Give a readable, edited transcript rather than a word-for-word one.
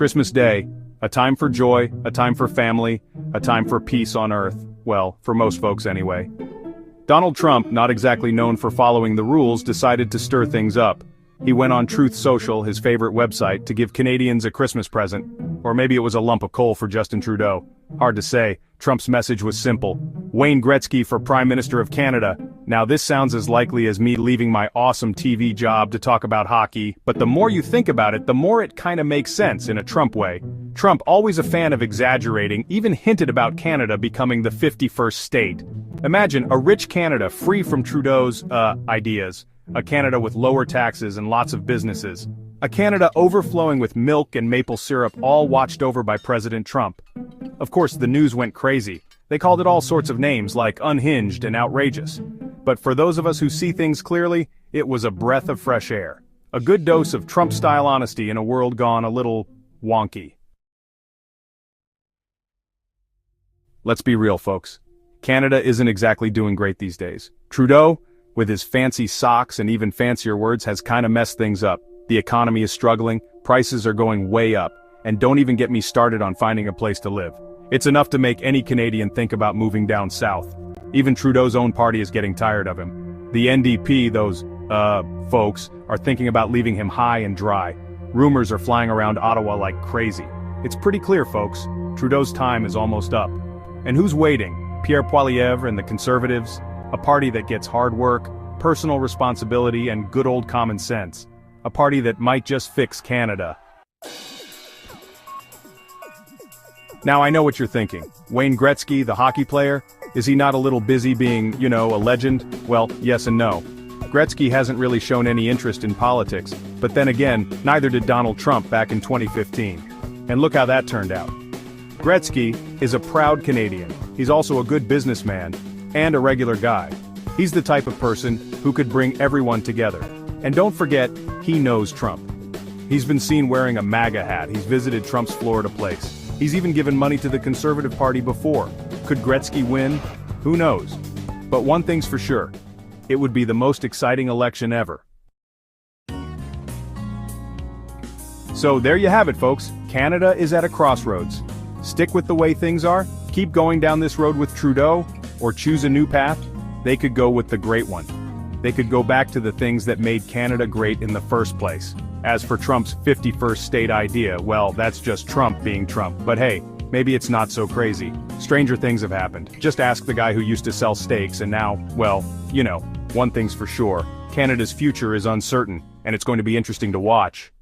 Christmas Day, a time for joy, a time for family, a time for peace on earth. Well, for most folks anyway. Donald Trump, not exactly known for following the rules, decided to stir things up. He went on Truth Social, his favorite website, to give Canadians a Christmas present. Or maybe it was a lump of coal for Justin Trudeau. Hard to say. Trump's message was simple. Wayne Gretzky for Prime Minister of Canada. Now this sounds as likely as me leaving my awesome TV job to talk about hockey, but the more you think about it, the more it kinda makes sense in a Trump way. Trump, always a fan of exaggerating, even hinted about Canada becoming the 51st state. Imagine a rich Canada free from Trudeau's, ideas. A Canada with lower taxes and lots of businesses. A Canada overflowing with milk and maple syrup, all watched over by President Trump. Of course, the news went crazy. They called it all sorts of names like unhinged and outrageous. But for those of us who see things clearly, it was a breath of fresh air. A good dose of Trump-style honesty in a world gone a little wonky. Let's be real, folks. Canada isn't exactly doing great these days. Trudeau, with his fancy socks and even fancier words, has kinda messed things up. The economy is struggling, prices are going way up, and don't even get me started on finding a place to live. It's enough to make any Canadian think about moving down south. Even Trudeau's own party is getting tired of him. The NDP, those, folks, are thinking about leaving him high and dry. Rumors are flying around Ottawa like crazy. It's pretty clear, folks. Trudeau's time is almost up. And who's waiting? Pierre Poilievre and the Conservatives? A party that gets hard work, personal responsibility, and good old common sense. A party that might just fix Canada. Now I know what you're thinking. Wayne Gretzky, the hockey player, is he not a little busy being, a legend? Well, yes and no. Gretzky hasn't really shown any interest in politics, but then again, neither did Donald Trump back in 2015. And look how that turned out. Gretzky is a proud Canadian. He's also a good businessman, and a regular guy. He's the type of person who could bring everyone together. And don't forget, he knows Trump. He's been seen wearing a MAGA hat, he's visited Trump's Florida place. He's even given money to the Conservative Party before. Could Gretzky win? Who knows? But one thing's for sure. It would be the most exciting election ever. So there you have it, folks. Canada is at a crossroads. Stick with the way things are, keep going down this road with Trudeau, or choose a new path. They could go with the great one. They could go back to the things that made Canada great in the first place. As for Trump's 51st state idea, well, that's just Trump being Trump. But hey, maybe it's not so crazy. Stranger things have happened. Just ask the guy who used to sell steaks and now, well, one thing's for sure. Canada's future is uncertain, and it's going to be interesting to watch.